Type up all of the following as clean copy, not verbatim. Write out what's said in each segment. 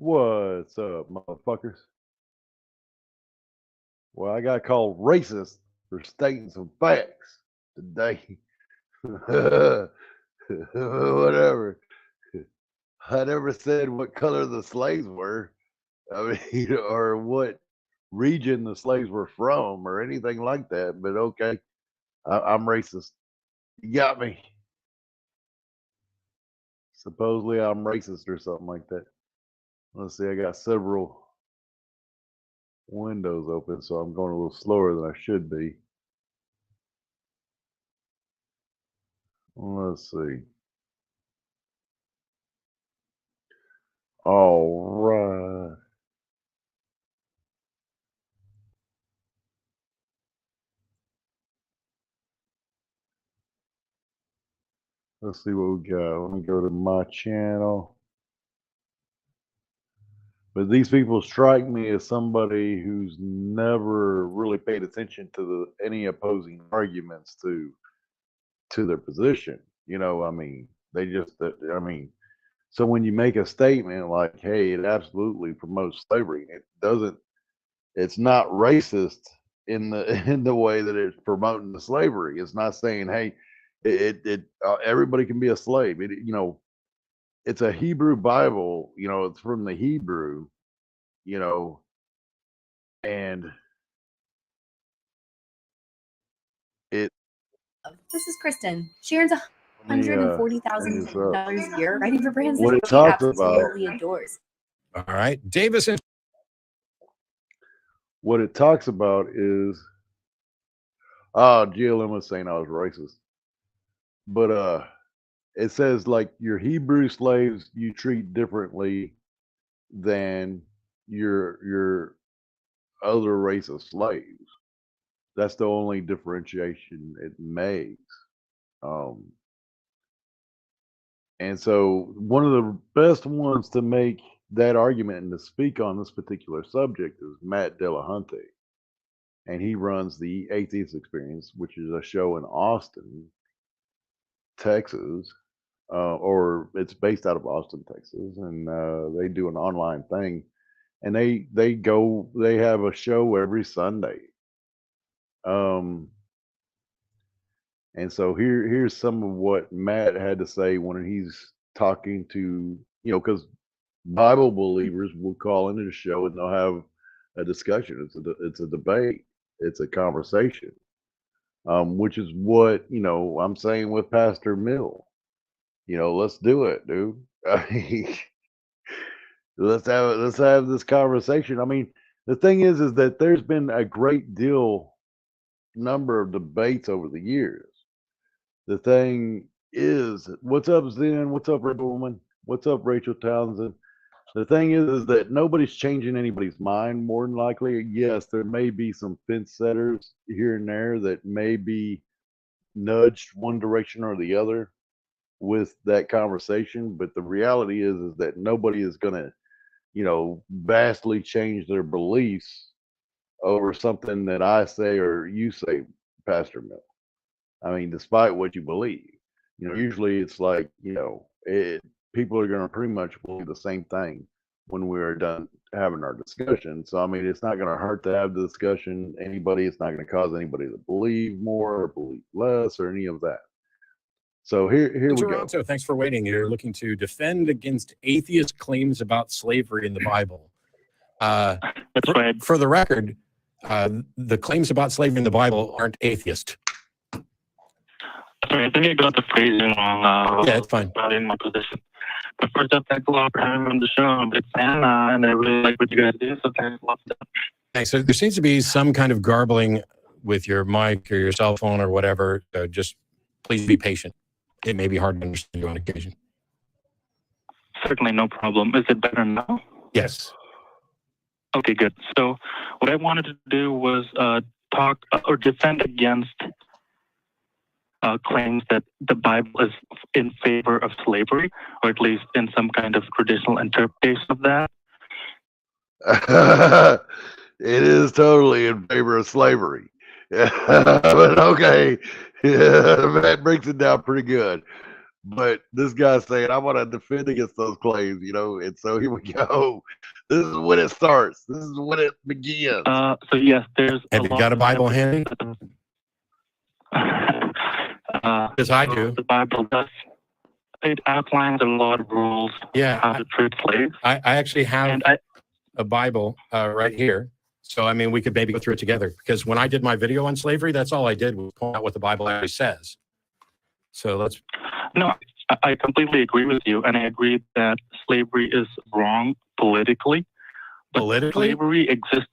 What's up, motherfuckers? Well, I got called racist for stating some facts today. Whatever. I never said what color the slaves were. I mean, or what region the slaves were from, or anything like that. But okay, I'm racist. You got me. Supposedly, I'm racist or something like that. Let's see. I got several windows open, so I'm going a little slower than I should be. Let's see. All right. Let's see what we got. Let me go to my channel. But these people strike me as somebody who's never really paid attention to any opposing arguments to their position. I mean, they just, I mean, so when you make a statement like, "Hey, it absolutely promotes slavery," it doesn't. It's not racist in the in the way that it's promoting the slavery. It's not saying, "Hey, everybody can be a slave." It's a Hebrew Bible. It's from the Hebrew. You know, and it. This is Kristen. She earns $140,000 a year writing for brands what that it she talks about. absolutely adores. All right, Davis. What it talks about is, GLM was saying I was racist, but it says like your Hebrew slaves you treat differently than your other race of slaves. That's the only differentiation it makes. And so one of the best ones to make that argument and to speak on this particular subject is Matt Dillahunty. And he runs the Atheist Experience, which is a show in Austin, Texas, or it's based out of Austin, Texas, and they do an online thing, and they have a show every Sunday. And so here's some of what Matt had to say when he's talking to, because Bible believers will call into the show and they'll have a discussion. It's a debate. It's a conversation, which is what I'm saying with Pastor Mill. Let's do it, dude. let's have this conversation. I mean, the thing is that there's been a great deal number of debates over the years. The thing is, what's up, Zen? What's up, Rebel Woman? What's up, Rachel Townsend? The thing is that nobody's changing anybody's mind. More than likely, yes, there may be some fence setters here and there that may be nudged one direction or the other with that conversation. But the reality is that nobody is going to, vastly change their beliefs over something that I say or you say, Pastor Mill. I mean, despite what you believe, usually it's like, people are going to pretty much believe the same thing when we're done having our discussion. So, I mean, it's not going to hurt to have the discussion. It's not going to cause anybody to believe more or believe less or any of that. So here we go. So thanks for waiting. You're looking to defend against atheist claims about slavery in the Bible. That's right. For the record, the claims about slavery in the Bible aren't atheist. Sorry, I think I got the phrasing wrong. Yeah, it's fine. In my position. But first up, thanks a lot for having me on the show. I'm a big fan, and I really like what you guys do, so thanks a lot for that. Thanks. So there seems to be some kind of garbling with your mic or your cell phone or whatever. Just please be patient. It may be hard to understand you on occasion. Certainly, no problem. Is it better now? Yes. Okay, good. So what I wanted to do was talk or defend against claims that the Bible is in favor of slavery, or at least in some kind of traditional interpretation of that. It is totally in favor of slavery. But okay, that breaks it down pretty good. But this guy's saying, I want to defend against those claims, and so here we go. This is when it starts. This is when it begins. So yes, there's. Have you got a Bible handy? Because I do. The Bible does. It outlines a lot of rules how Yeah, to treat slaves. I actually have And a Bible right here. So, I mean, we could maybe go through it together, because when I did my video on slavery, that's all I did was point out what the Bible actually says. So let's. No, I completely agree with you, and I agree that slavery is wrong politically. But Politically? slavery exists.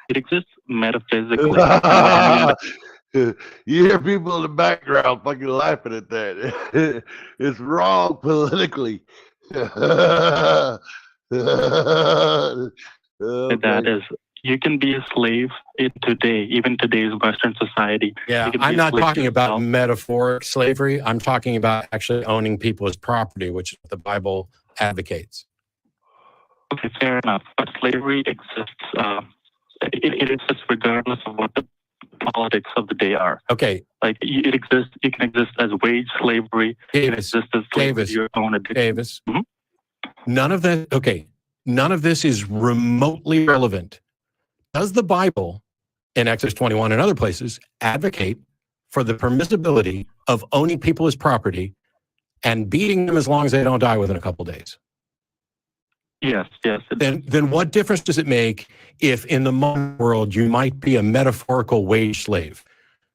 It exists metaphysically. And what I mean by- You hear people in the background fucking laughing at that. It's wrong politically. that Okay. is, you can be a slave in today, even today's Western society. Yeah, You can be I'm a not slave talking about yourself. metaphoric slavery. I'm talking about actually owning people as property, which is what the Bible advocates. Okay, fair enough. But slavery exists. It exists regardless of what the politics of the day are. Okay, Like it exists. You can exist as wage slavery. You can Davis, exist as slave Davis, to your own addiction. Davis. Mhm. None of that. Okay, none of this is remotely relevant. Does the Bible, in Exodus 21 and other places, advocate for the permissibility of owning people as property and beating them as long as they don't die within a couple days? Yes. Then what difference does it make if in the modern world you might be a metaphorical wage slave?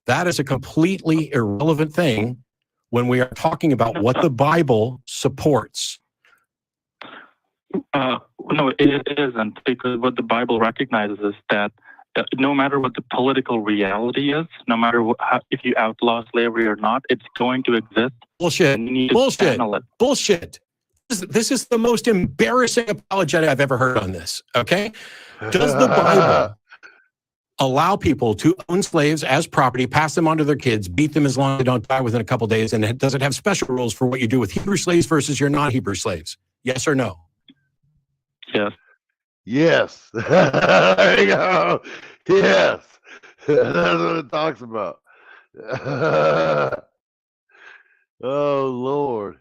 That is a completely irrelevant thing when we are talking about what the Bible supports. No, it isn't, because what the Bible recognizes is that no matter what the political reality is, no matter if you outlaw slavery or not, it's going to exist. Bullshit. And you need to Bullshit. channel it. Bullshit. This is the most embarrassing apologetic I've ever heard on this. Okay. Does the Bible allow people to own slaves as property, pass them on to their kids, beat them as long as they don't die within a couple days? And does it have special rules for what you do with Hebrew slaves versus your non-Hebrew slaves? Yes or no? Yes. Yes. There you go. Yes. That's what it talks about. Oh, Lord.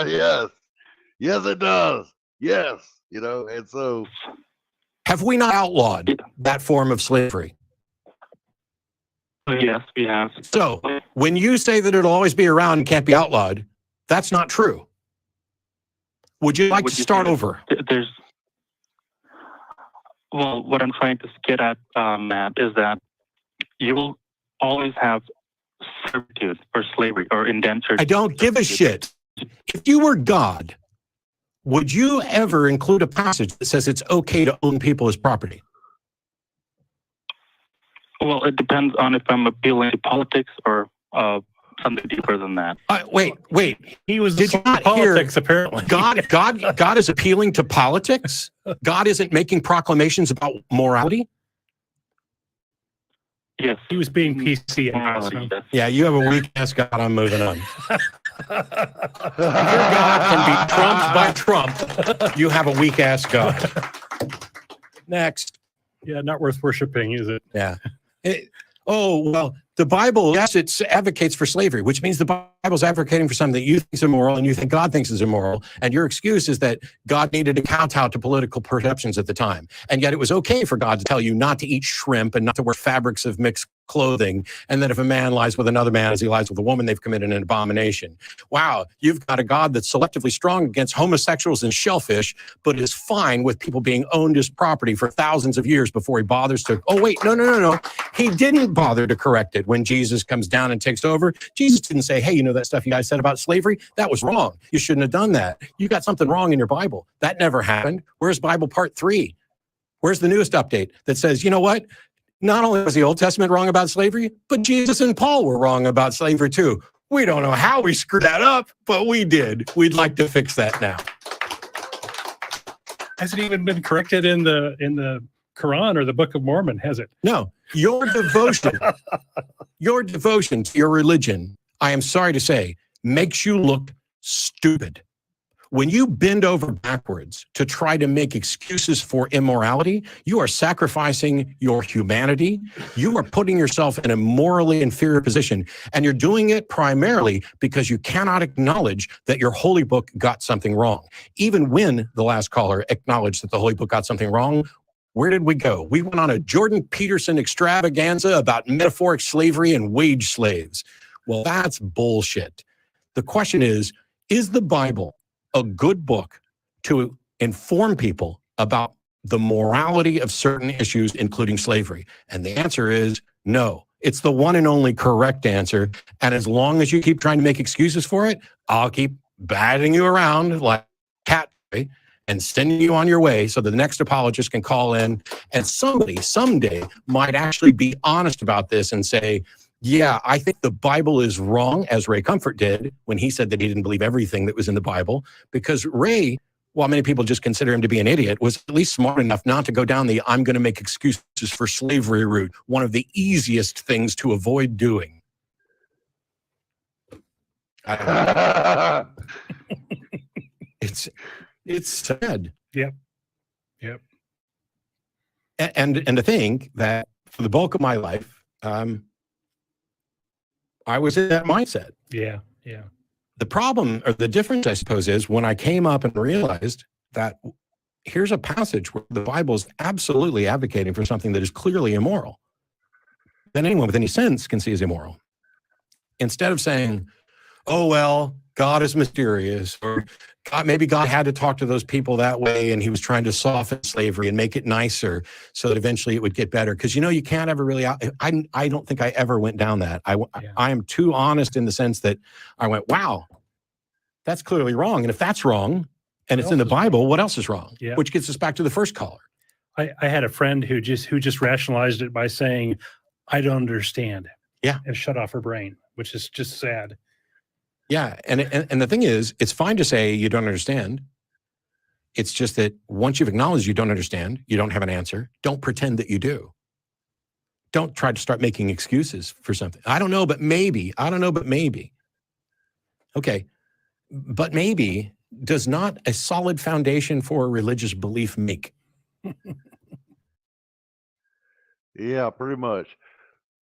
Yes. Yes, it does. Yes. And so, Have we not outlawed that form of slavery? Yes, we have. So when you say that it'll always be around and can't be outlawed, that's not true. Would you like Would to you start say over? Well, what I'm trying to get at, Matt, is that you will always have servitude or slavery or indentured. I don't give a shit. If you were God, would you ever include a passage that says it's okay to own people as property? Well, it depends on if I'm appealing to politics or something deeper than that. Wait. He was Did you not hear politics, apparently. God is appealing to politics? God isn't making proclamations about morality? Yes. He was being PC. I guess, Morality, huh? yes. Yeah, you have a weak ass God. I'm moving on. Your God can be trumped by Trump. You have a weak ass God. Next. Yeah, not worth worshiping, is it? Yeah. Well, the Bible, yes, it advocates for slavery, which means the Bible's advocating for something that you think is immoral and you think God thinks is immoral. And your excuse is that God needed to kowtow to political perceptions at the time. And yet it was okay for God to tell you not to eat shrimp and not to wear fabrics of mixed clothing. And that if a man lies with another man as he lies with a woman, they've committed an abomination. Wow, you've got a God that's selectively strong against homosexuals and shellfish, but is fine with people being owned as property for thousands of years before he bothers to, oh, wait, no. He didn't bother to correct it when Jesus comes down and takes over. Jesus didn't say, hey, you know that stuff you guys said about slavery? That was wrong. You shouldn't have done that. You got something wrong in your Bible. That never happened. Where's Bible part 3? Where's the newest update that says, you know what? Not only was the Old Testament wrong about slavery, but Jesus and Paul were wrong about slavery too. We don't know how we screwed that up, but we did. We'd like to fix that now. Has it even been corrected in the Quran or the Book of Mormon, has it? No, your devotion to your religion, I am sorry to say, makes you look stupid. When you bend over backwards to try to make excuses for immorality, you are sacrificing your humanity. You are putting yourself in a morally inferior position, and you're doing it primarily because you cannot acknowledge that your holy book got something wrong. Even when the last caller acknowledged that the holy book got something wrong, where did we go? We went on a Jordan Peterson extravaganza about metaphoric slavery and wage slaves. Well, that's bullshit. The question is the Bible a good book to inform people about the morality of certain issues, including slavery? And the answer is no. It's the one and only correct answer. And as long as you keep trying to make excuses for it, I'll keep batting you around like a cat and sending you on your way so the next apologist can call in and somebody someday might actually be honest about this and say, yeah, I think the Bible is wrong, as Ray Comfort did when he said that he didn't believe everything that was in the Bible, because Ray, while many people just consider him to be an idiot, was at least smart enough not to go down the I'm going to make excuses for slavery route, one of the easiest things to avoid doing. It's sad. Yep. And to think that for the bulk of my life, I was in that mindset. Yeah. The problem or the difference, I suppose, is when I came up and realized that here's a passage where the Bible is absolutely advocating for something that is clearly immoral, that anyone with any sense can see as immoral. Instead of saying, oh, well, God is mysterious, or maybe God had to talk to those people that way and he was trying to soften slavery and make it nicer so that eventually it would get better. Because, you can't ever really, I don't think I ever went down that. I am too honest in the sense that I went, wow, that's clearly wrong. And if that's wrong and it's in the Bible, what else is wrong? Yeah. Which gets us back to the first caller. I had a friend who just rationalized it by saying, I don't understand. Yeah. And shut off her brain, which is just sad. Yeah, and the thing is, it's fine to say you don't understand. It's just that once you've acknowledged you don't understand, you don't have an answer, don't pretend that you do. Don't try to start making excuses for something. I don't know, but maybe. I don't know, but maybe. Okay, but maybe does not a solid foundation for a religious belief make? Yeah, pretty much.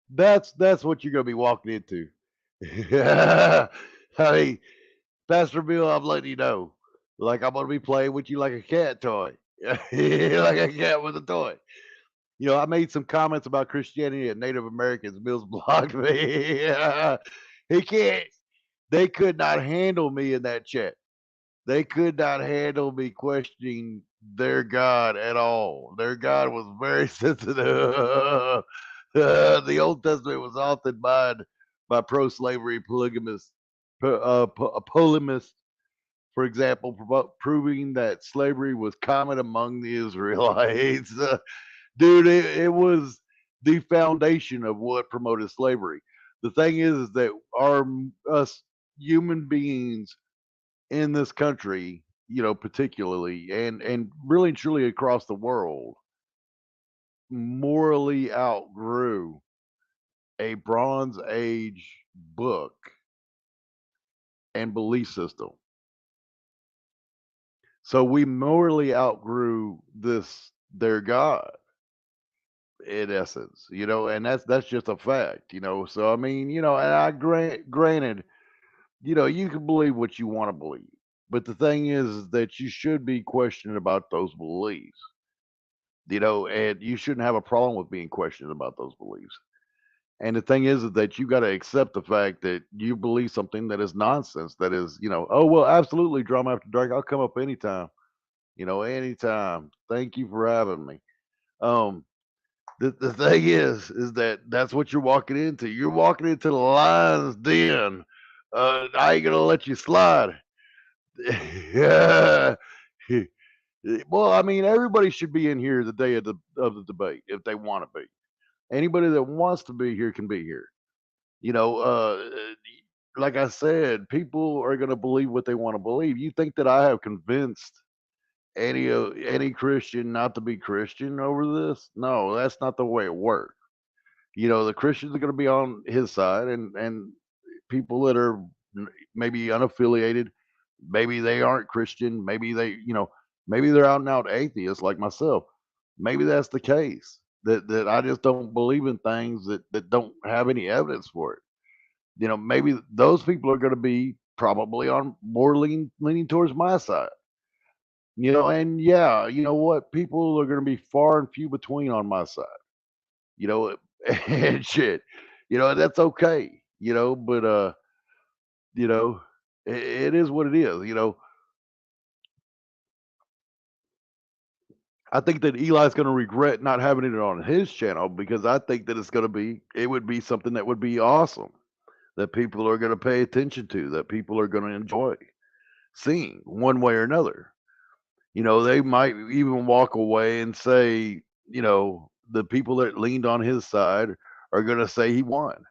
That's what you're going to be walking into. I mean, Pastor Bill, I'm letting you know, like I'm going to be playing with you like a cat toy, like a cat with a toy. I made some comments about Christianity and Native Americans. Bill's blocked me. They could not handle me in that chat. They could not handle me questioning their God at all. Their God was very sensitive. The Old Testament was authored by pro-slavery polygamists, polemists, for example, proving that slavery was common among the Israelites. Dude, it was the foundation of what promoted slavery. The thing is that us human beings in this country, particularly, and really and truly across the world, morally outgrew a Bronze Age book and belief system. So we morally outgrew their God, in essence, and that's just a fact, So I mean, and I granted, you can believe what you want to believe, but the thing is that you should be questioning about those beliefs, and you shouldn't have a problem with being questioned about those beliefs. And the thing is that you got to accept the fact that you believe something that is nonsense. That is, oh well, absolutely, Drama After Dark. I'll come up anytime. Anytime. Thank you for having me. The thing is that's what you're walking into. You're walking into the lion's den. I ain't gonna let you slide. Yeah. Well, I mean, everybody should be in here the day of the debate if they want to be. Anybody that wants to be here can be here. Like I said, people are going to believe what they want to believe. You think that I have convinced any Christian not to be Christian over this? No, that's not the way it works. The Christians are going to be on his side, and people that are maybe unaffiliated, maybe they aren't Christian. Maybe maybe they're out and out atheists like myself. Maybe that's the case. That I just don't believe in things that don't have any evidence for it. Maybe those people are going to be probably on more leaning towards my side. And yeah, you know what? People are going to be far and few between on my side. You know, and shit. That's okay. But you know, it is what it is. I think that Eli's going to regret not having it on his channel because I think that it would be something that would be awesome that people are going to pay attention to, that people are going to enjoy seeing one way or another. They might even walk away and say, the people that leaned on his side are going to say he won.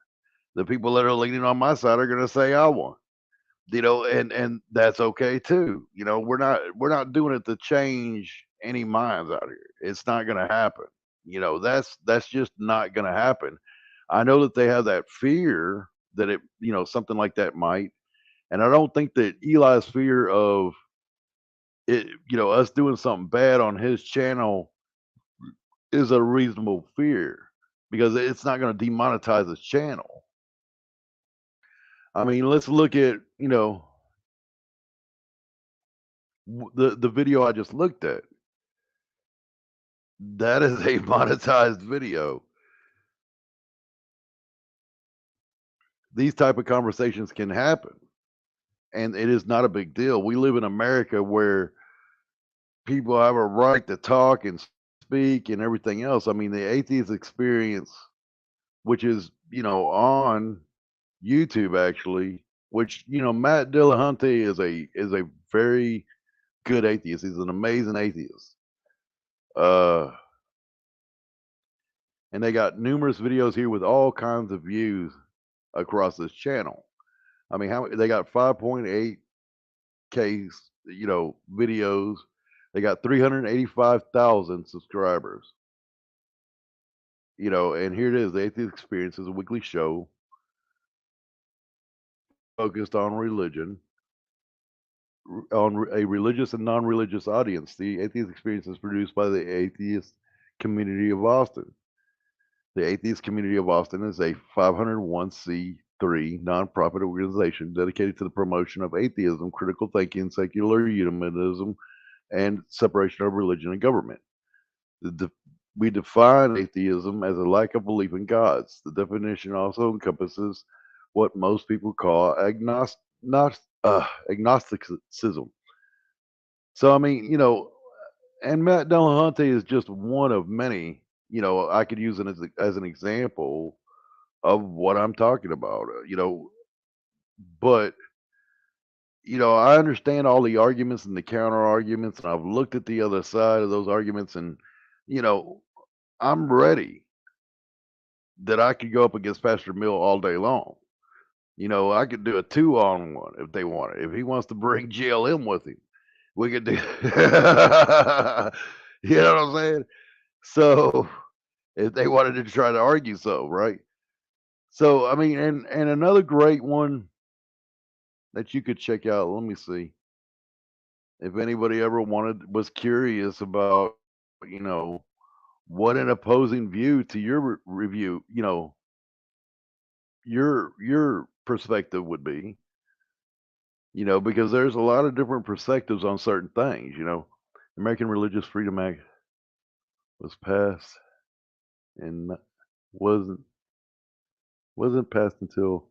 The people that are leaning on my side are going to say I won. And that's okay too. We're not doing it to change any minds out here. It's not going to happen. That's just not going to happen. I know that they have that fear that something like that might, and I don't think that Eli's fear of it, us doing something bad on his channel is a reasonable fear because it's not going to demonetize his channel. I mean, let's look at, the video I just looked at. That is a monetized video. These type of conversations can happen, and it is not a big deal. We live in America where people have a right to talk and speak and everything else. I mean, the atheist experience, which is, on YouTube actually, which, Matt Dillahunty is a very good atheist. He's an amazing atheist. And they got numerous videos here with all kinds of views across this channel. I mean, they got 5.8K, videos. They got 385,000 subscribers. And here it is. The Atheist Experience is a weekly show focused on religion, on a religious and non-religious audience. The Atheist Experience is produced by the Atheist Community of Austin. The Atheist Community of Austin is a 501c3 nonprofit organization dedicated to the promotion of atheism, critical thinking, secular humanism, and separation of religion and government. We define atheism as a lack of belief in gods. The definition also encompasses what most people call agnosticism. So, I mean, and Matt Dillahunty is just one of many, I could use it as an example of what I'm talking about, but, I understand all the arguments and the counter arguments, and I've looked at the other side of those arguments, and, I'm ready that I could go up against Pastor Mill all day long. I could do a 2-on-1 if they want it. If he wants to bring GLM with him, we could do. You know what I'm saying? So if they wanted to try to argue so, right? So I mean, and another great one that you could check out. Let me see if anybody ever was curious about, what an opposing view to your review, your perspective would be. Because there's a lot of different perspectives on certain things. American Religious Freedom Act was passed and wasn't passed until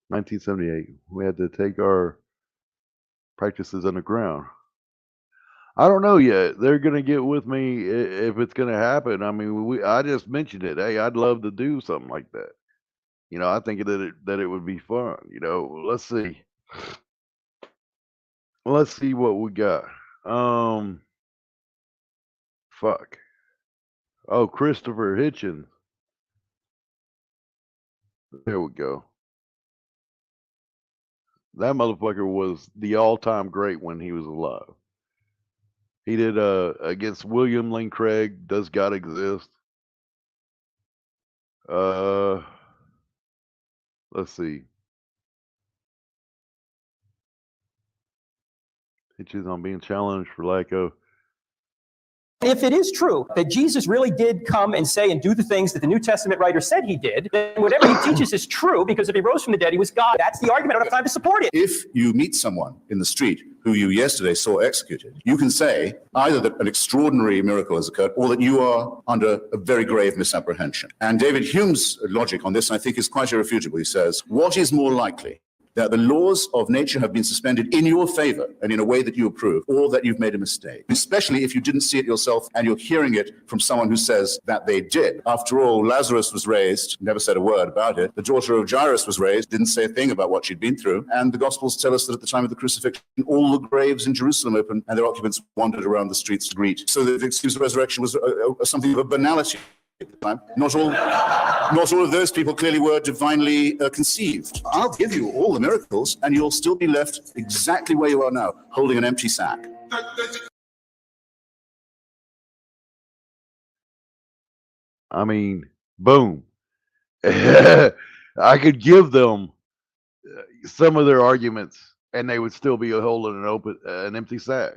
1978. We had to take our practices underground. I don't know yet. They're gonna get with me if it's gonna happen. I mean, I just mentioned it. Hey, I'd love to do something like that. I think that it would be fun. Let's see. Let's see what we got. Fuck. Oh, Christopher Hitchens. There we go. That motherfucker was the all-time great when he was alive. He did against William Lane Craig, Does God Exist? Let's see. She's on being challenged for lack of. If it is true that Jesus really did come and say and do the things that the New Testament writer said he did, then whatever he teaches is true, because if he rose from the dead, he was God. That's the argument. I don't have time to support it. If you meet someone in the street who you yesterday saw executed, you can say either that an extraordinary miracle has occurred or that you are under a very grave misapprehension. And David Hume's logic on this, I think, is quite irrefutable. He says, what is more likely? That the laws of nature have been suspended in your favor and in a way that you approve, or that you've made a mistake, especially if you didn't see it yourself and you're hearing it from someone who says that they did. After all, Lazarus was raised, never said a word about it. The daughter of Jairus was raised, didn't say a thing about what she'd been through. And the Gospels tell us that at the time of the crucifixion, all the graves in Jerusalem opened and their occupants wandered around the streets to greet. So the excuse of resurrection was something of a banality. Not all of those people clearly were divinely conceived. I'll give you all the miracles and you'll still be left exactly where you are now, holding an empty sack. I mean, boom. I could give them some of their arguments and they would still be holding an empty sack.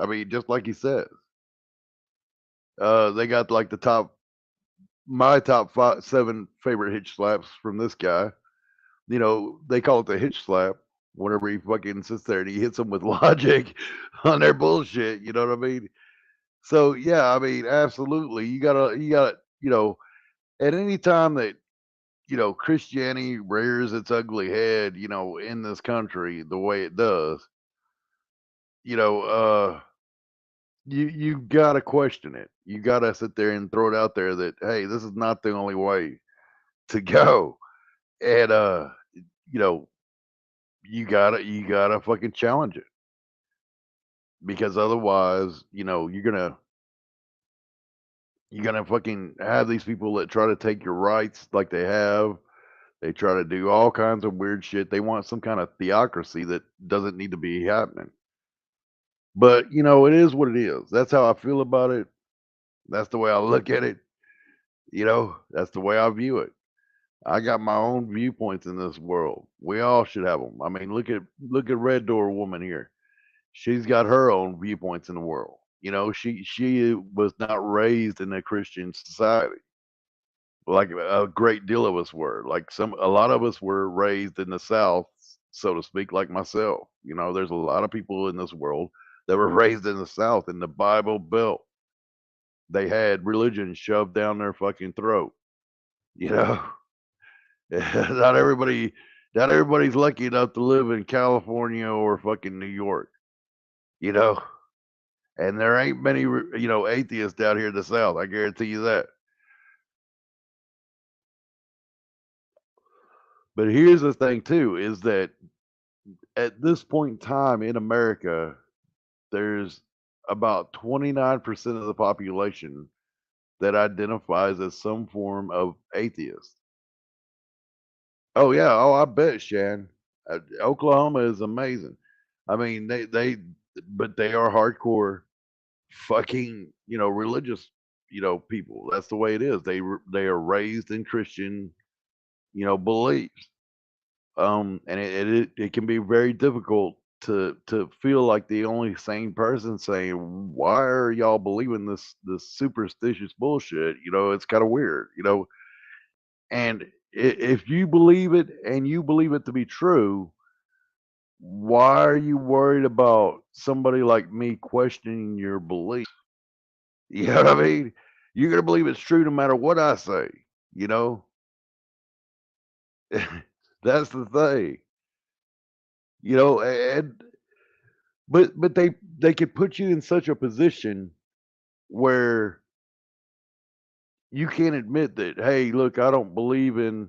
I mean, just like he says. They got like my top 7 favorite hitch slaps from this guy. You know, they call it the hitch slap whenever he fucking sits there and he hits them with logic on their bullshit. You know what I mean? So yeah, I mean, absolutely. You gotta, you know, at any time that, you know, Christianity rears its ugly head, you know, in this country the way it does, you know, you gotta question it. You gotta sit there and throw it out there that, hey, this is not the only way to go. And you know, you gotta fucking challenge it. Because otherwise, you know, you're gonna fucking have these people that try to take your rights like they have. They try to do all kinds of weird shit. They want some kind of theocracy that doesn't need to be happening. But, you know, it is what it is. That's how I feel about it. That's the way I look at it. You know, that's the way I view it. I got my own viewpoints in this world. We all should have them. I mean, look at Red Door Woman here. She's got her own viewpoints in the world. You know, she was not raised in a Christian society like a great deal of us were. Like a lot of us were raised in the South, so to speak, like myself. You know, there's a lot of people in this world that were raised in the South in the Bible Belt. They had religion shoved down their fucking throat. You know, not everybody's lucky enough to live in California or fucking New York. You know, and there ain't many, you know, atheists out here in the South. I guarantee you that. But here's the thing too, is that at this point in time in America, there's about 29% of the population that identifies as some form of atheist. Oh yeah, oh I bet, Shan. Oklahoma is amazing. I mean, but they are hardcore fucking, you know, religious, you know, people. That's the way it is. They are raised in Christian, you know, beliefs. And it can be very difficult to feel like the only sane person saying, why are y'all believing this superstitious bullshit? You know, it's kind of weird, you know. And if you believe it and you believe it to be true, why are you worried about somebody like me questioning your belief? You know what I mean? You're gonna believe it's true no matter what I say, you know? That's the thing. You know, but they could put you in such a position where you can't admit that, hey, look, I don't believe in,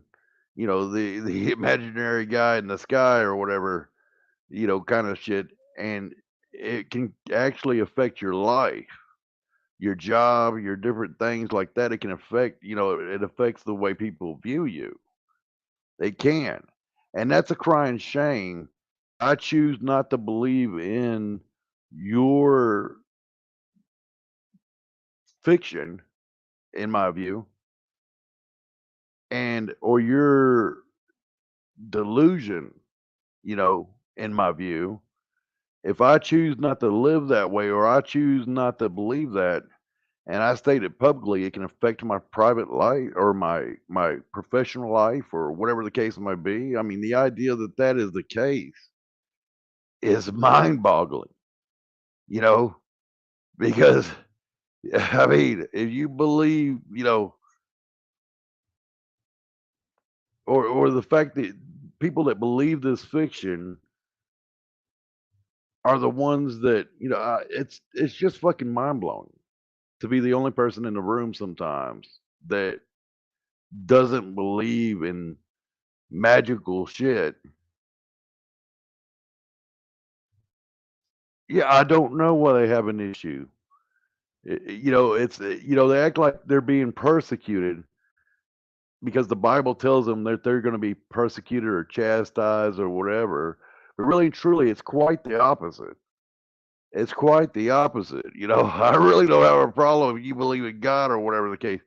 you know, the imaginary guy in the sky or whatever, you know, kind of shit. And it can actually affect your life, your job, your different things like that. It can affect, you know, it affects the way people view you. They can. And that's a crying shame. I choose not to believe in your fiction, in my view, and or your delusion, you know, in my view, If I choose not to live that way, or I choose not to believe that, and I state it publicly, it can affect my private life or my professional life or whatever the case may be. I mean, the idea that that is the case is mind-boggling, you know, because I mean, if you believe, or the fact that people that believe this fiction are the ones that, it's just fucking mind-blowing to be the only person in the room sometimes that doesn't believe in magical shit. Yeah, I don't know why they have an issue. They act like they're being persecuted because the Bible tells them that they're going to be persecuted or chastised or whatever. But really and truly, it's quite the opposite. It's quite the opposite. I really don't have a problem if you believe in God or whatever the case,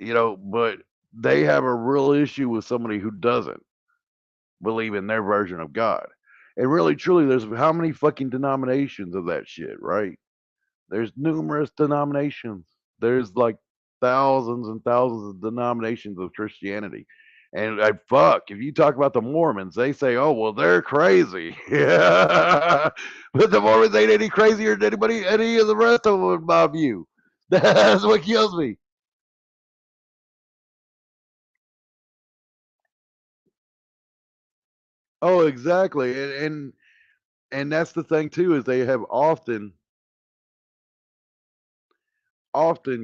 but they have a real issue with somebody who doesn't believe in their version of God. And really, truly, there's how many fucking denominations of that shit, right? There's numerous denominations. There's like thousands and thousands of denominations of Christianity. And fuck, if you talk about the Mormons, they say, "Oh, well, they're crazy." Yeah, but the Mormons ain't any crazier than any of the rest of them, in my view. That's what kills me. Oh, exactly, and that's the thing too, is they have often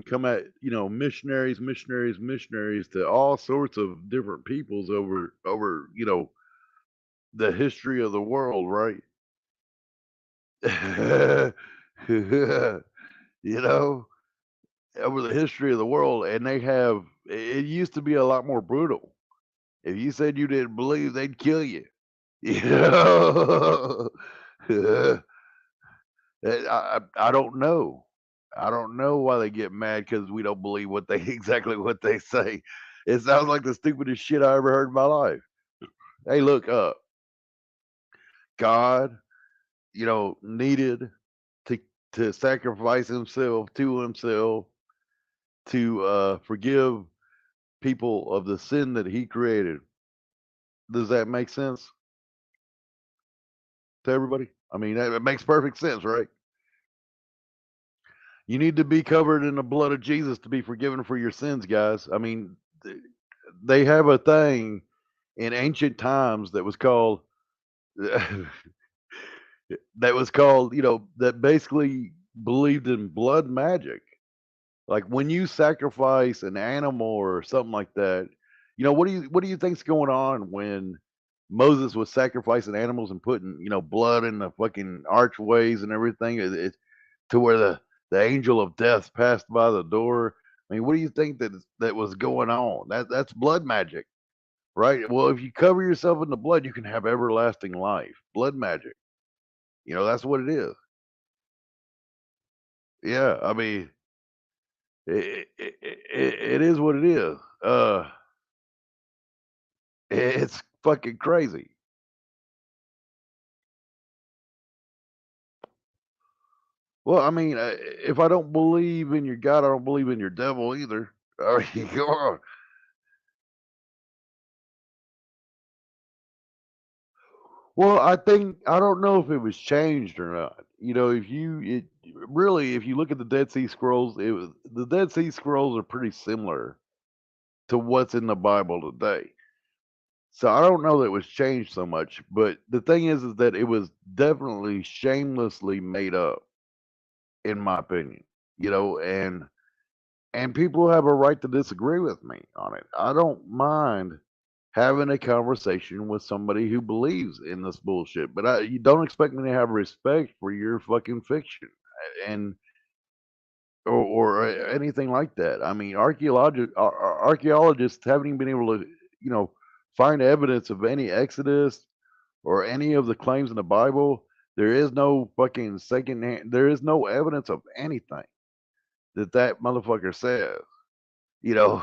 come at missionaries to all sorts of different peoples over the history of the world, right? you know Over the history of the world, and it used to be a lot more brutal. If you said you didn't believe, they'd kill you. you know I don't know. I don't know why they get mad because we don't believe what they exactly what they say. It sounds like the stupidest shit I ever heard in my life. Hey, look, God, needed to sacrifice himself to himself to forgive people of the sin that he created. Does that make sense to everybody? I mean, it makes perfect sense, right? You need to be covered in the blood of Jesus to be forgiven for your sins, guys. I mean, they have a thing in ancient times that was called that basically believed in blood magic. Like when you sacrifice an animal or something like that, what do you think's going on when Moses was sacrificing animals and putting blood in the fucking archways and everything? To where the angel of death passed by the door. I mean, what do you think that was going on? That's blood magic, right? Well, if you cover yourself in the blood, you can have everlasting life. Blood magic. That's what it is. Yeah, I mean, it is what it is. It's fucking crazy. Well, I mean, if I don't believe in your God, I don't believe in your devil either. I mean, come on. Well, I don't know if it was changed or not. If you look at the Dead Sea Scrolls, the Dead Sea Scrolls are pretty similar to what's in the Bible today. So I don't know that it was changed so much, but the thing is that it was definitely shamelessly made up, in my opinion. And people have a right to disagree with me on it. I don't mind having a conversation with somebody who believes in this bullshit, but you don't expect me to have respect for your fucking fiction and or anything like that. I mean, archaeologists haven't even been able to, find evidence of any Exodus or any of the claims in the Bible. There is no fucking second hand. There is no evidence of anything that motherfucker says. You know,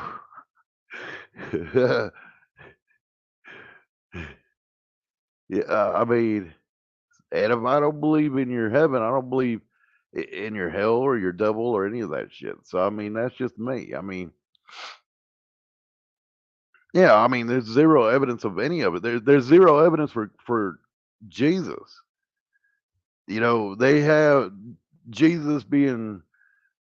yeah. I mean, And if I don't believe in your heaven, I don't believe in your hell or your devil or any of that shit. So I mean, that's just me. I mean, yeah, I mean, there's zero evidence of any of it. There's zero evidence for Jesus. You know, they have Jesus being,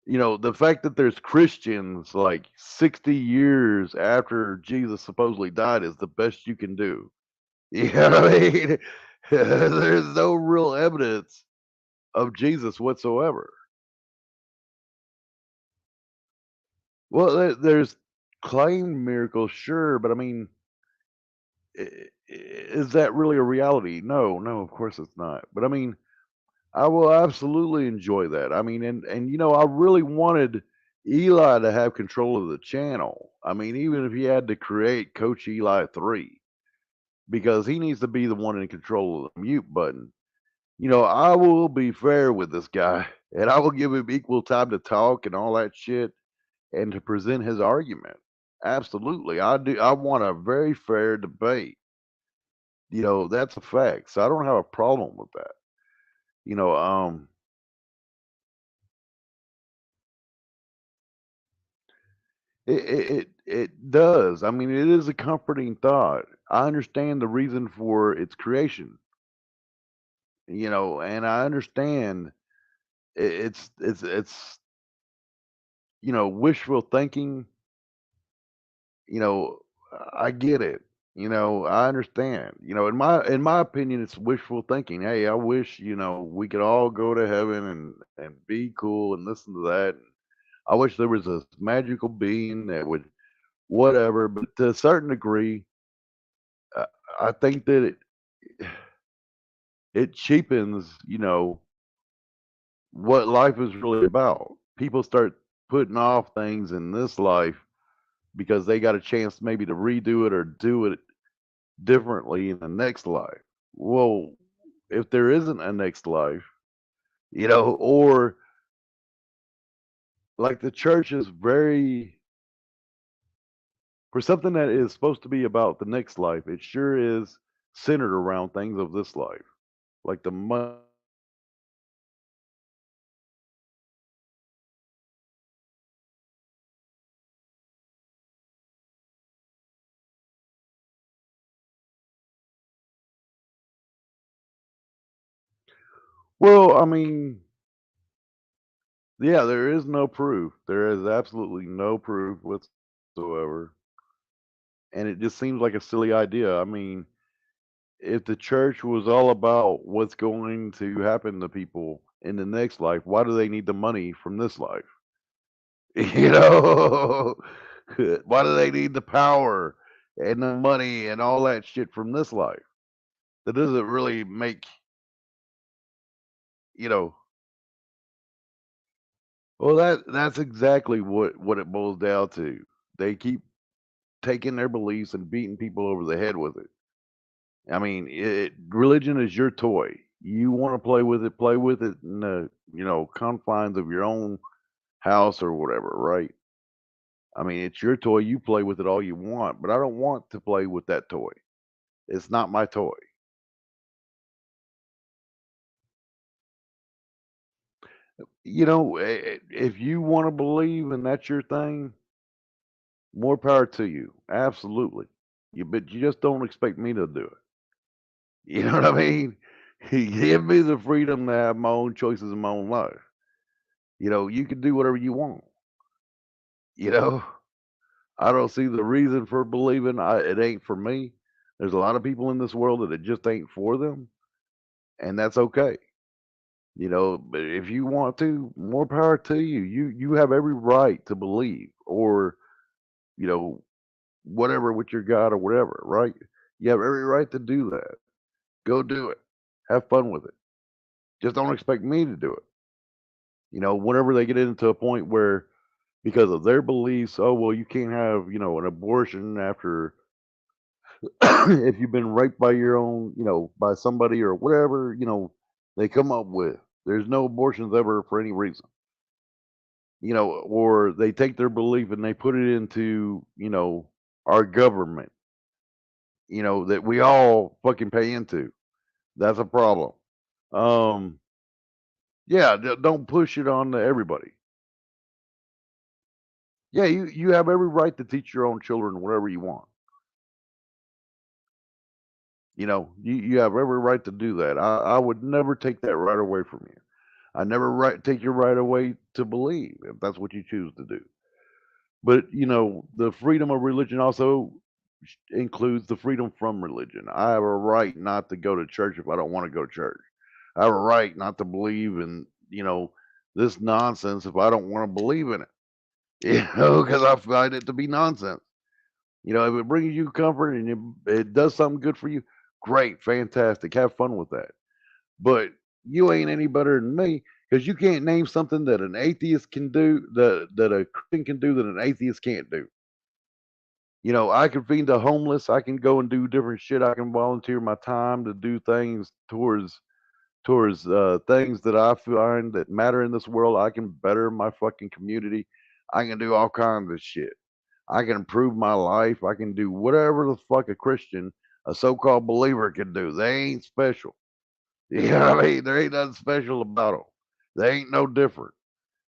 you know, the fact that there's Christians like 60 years after Jesus supposedly died is the best you can do. You know what I mean? There's no real evidence of Jesus whatsoever. Well, there's claimed miracles, sure, but I mean, is that really a reality? No, no, of course it's not. But I mean, I will absolutely enjoy that. I mean, and you know, I really wanted Eli to have control of the channel. I mean, even if he had to create Coach Eli 3, because he needs to be the one in control of the mute button. You know, I will be fair with this guy, and I will give him equal time to talk and all that shit and to present his argument. Absolutely. I do. I want a very fair debate. You know, that's a fact. So I don't have a problem with that. You know, it does. I mean, it is a comforting thought. I understand the reason for its creation, you know, and I understand it's you know, wishful thinking, you know, I get it. You know, I understand. You know, in my opinion, it's wishful thinking. Hey, I wish, you know, we could all go to heaven and be cool and listen to that. I wish there was a magical being that would whatever, but to a certain degree, uh, I think that it cheapens, you know, what life is really about. People start putting off things in this life because they got a chance maybe to redo it or do it differently in the next life. Well, if there isn't a next life, you know, or like the church is very for something that is supposed to be about the next life, it sure is centered around things of this life, like the money. Well, I mean, yeah, there is no proof. There is absolutely no proof whatsoever. And it just seems like a silly idea. I mean, if the church was all about what's going to happen to people in the next life, why do they need the money from this life? You know, why do they need the power and the money and all that shit from this life? That doesn't really make, you know, well that's exactly what it boils down to. They keep taking their beliefs and beating people over the head with it. I mean, religion is your toy. You want to play with it in the, you know, confines of your own house or whatever, right? I mean, it's your toy. You play with it all you want, but I don't want to play with that toy. It's not my toy. You know, if you want to believe and that's your thing, more power to you. Absolutely. But you just don't expect me to do it. You know what I mean? Give me the freedom to have my own choices in my own life. You know, you can do whatever you want. You know, I don't see the reason for believing. It ain't for me. There's a lot of people in this world that it just ain't for them, and that's okay. You know, but if you want to, more power to you. You have every right to believe, or you know, whatever with your God or whatever, right? You have every right to do that. Go do it. Have fun with it. Just don't expect me to do it. You know, whenever they get into a point where because of their beliefs, oh well, you can't have, you know, an abortion after if you've been raped by your own, you know, by somebody or whatever, you know, they come up with. There's no abortions ever for any reason. You know, or they take their belief and they put it into, you know, our government, you know, that we all fucking pay into. That's a problem. Um, yeah, don't push it on to everybody. Yeah, you have every right to teach your own children whatever you want. You have every right to do that. I would never take that right away from you. I never take your right away to believe if that's what you choose to do. But the freedom of religion also includes the freedom from religion. I have a right not to go to church if I don't want to go to church. I have a right not to believe in this nonsense if I don't want to believe in it. Because I find it to be nonsense. If it brings you comfort and it does something good for you, great, fantastic. Have fun with that. But you ain't any better than me because you can't name something that an atheist can do that a Christian can do that an atheist can't do. I can feed the homeless. I can go and do different shit. I can volunteer my time to do things towards things that I find that matter in this world. I can better my fucking community. I can do all kinds of shit. I can improve my life. I can do whatever the fuck a Christian, a so-called believer, can do. They ain't special. You know what I mean? There ain't nothing special about them. They ain't no different.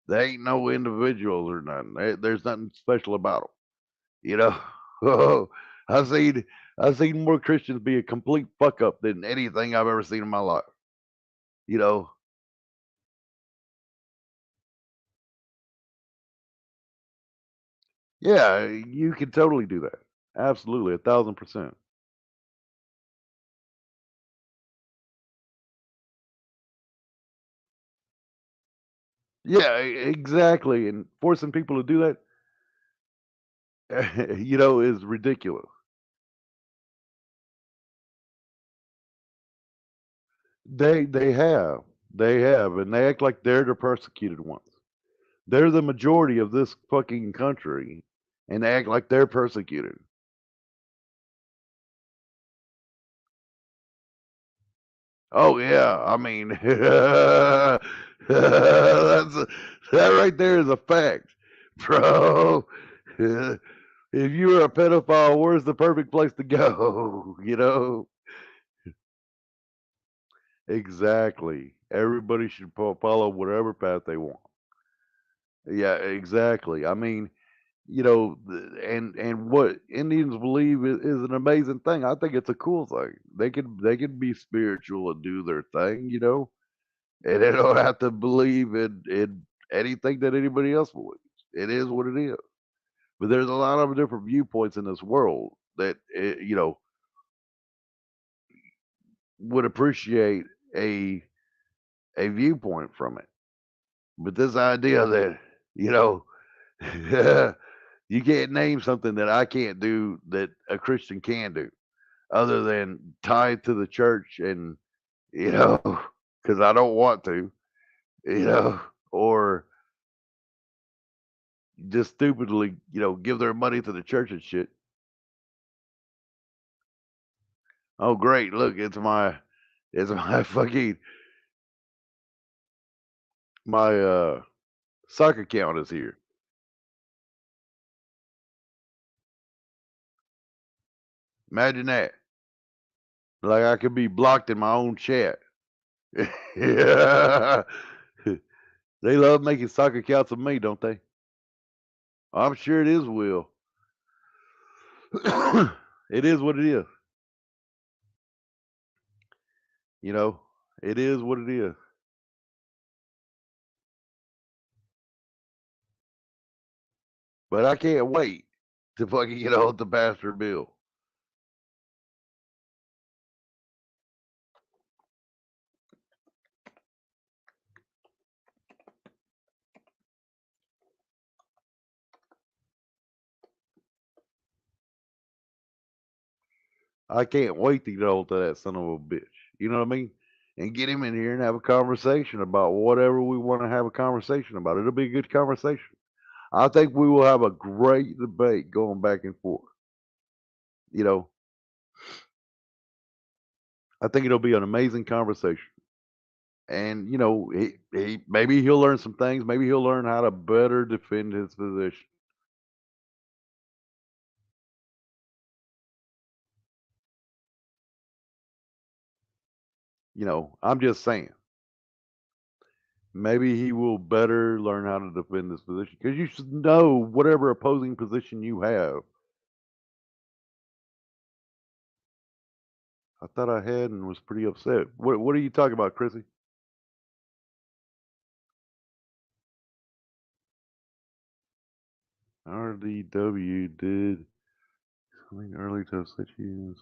They ain't no individuals or nothing. There's nothing special about them. You know, I've seen I've seen more Christians be a complete fuck up than anything I've ever seen in my life. You know, yeah, you can totally do that. Absolutely, 1,000%. Yeah, exactly. And forcing people to do that, is ridiculous. They have, and they act like they're the persecuted ones. They're the majority of this fucking country, and they act like they're persecuted. Oh yeah, I mean, that right there is a fact, bro. If you were a pedophile, where's the perfect place to go? Exactly. Everybody should follow whatever path they want. Yeah, exactly. I mean, and what Indians believe is an amazing thing. I think it's a cool thing. They can be spiritual and do their thing, and they don't have to believe in anything that anybody else believes. It is what it is. But there's a lot of different viewpoints in this world that would appreciate a a viewpoint from it. But this idea that you know you can't name something that I can't do that a Christian can do, other than tied to the church and you know because I don't want to, you know, or just stupidly, give their money to the church and shit. Oh, great! Look, it's my fucking my soccer account is here. Imagine that. Like I could be blocked in my own chat. Yeah. They love making soccer accounts of me, don't they? I'm sure it is, Will. It is what it is. You know, it is what it is. But I can't wait to fucking get on the bastard bill. I can't wait to get on to that son of a bitch. You know what I mean? And get him in here and have a conversation about whatever we want to have a conversation about. It'll be a good conversation. I think we will have a great debate going back and forth. You know, I think it'll be an amazing conversation. And he maybe he'll learn some things. Maybe he'll learn how to better defend his position. I'm just saying. Maybe he will better learn how to defend this position because you should know whatever opposing position you have. I thought I had and was pretty upset. What are you talking about, Chrissy? RDW did something early to upset you.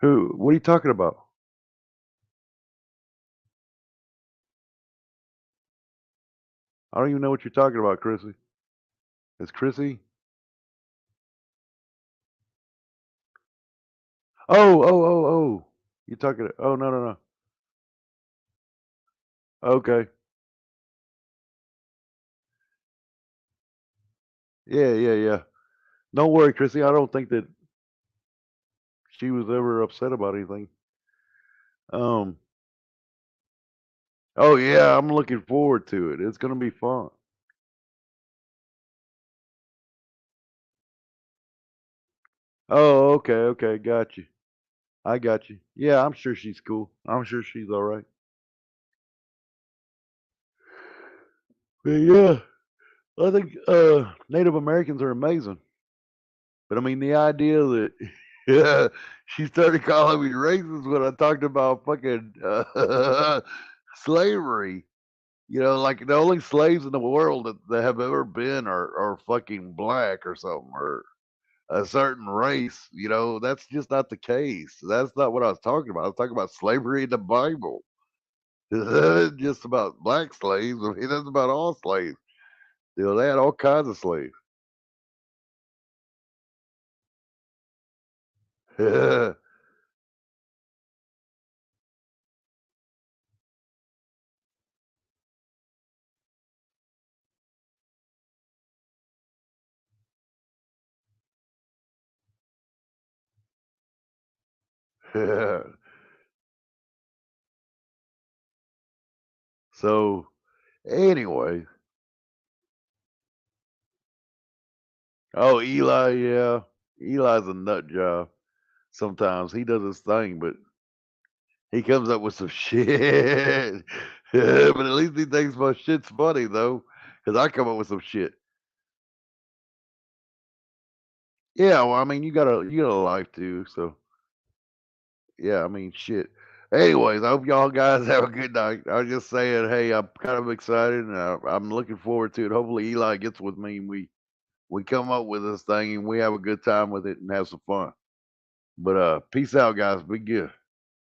Who? What are you talking about? I don't even know what you're talking about, Chrissy. It's Chrissy? Oh. You talking? Oh, no. Okay. Yeah. Don't worry, Chrissy. I don't think that she was ever upset about anything. Oh yeah, I'm looking forward to it. It's gonna be fun. Oh, okay, got you. I got you. Yeah, I'm sure she's cool. I'm sure she's all right. But yeah, I think Native Americans are amazing. But I mean, the idea that yeah, she started calling me racist when I talked about fucking slavery. Like the only slaves in the world that have ever been are fucking black or something, or a certain race. That's just not the case. That's not what I was talking about. I was talking about slavery in the Bible. It's just about black slaves. I mean, that's about all slaves. They had all kinds of slaves. So, anyway, oh Eli, yeah, Eli's a nut job. Sometimes he does his thing, but he comes up with some shit. But at least he thinks my shit's funny though, because I come up with some shit. Yeah, well, I mean, you got a life too, so yeah, I mean, shit. Anyways, I hope y'all guys have a good night. I was just saying, hey, I'm kind of excited, and I'm looking forward to it. Hopefully, Eli gets with me, and we come up with this thing, and we have a good time with it and have some fun. But peace out, guys. Be good.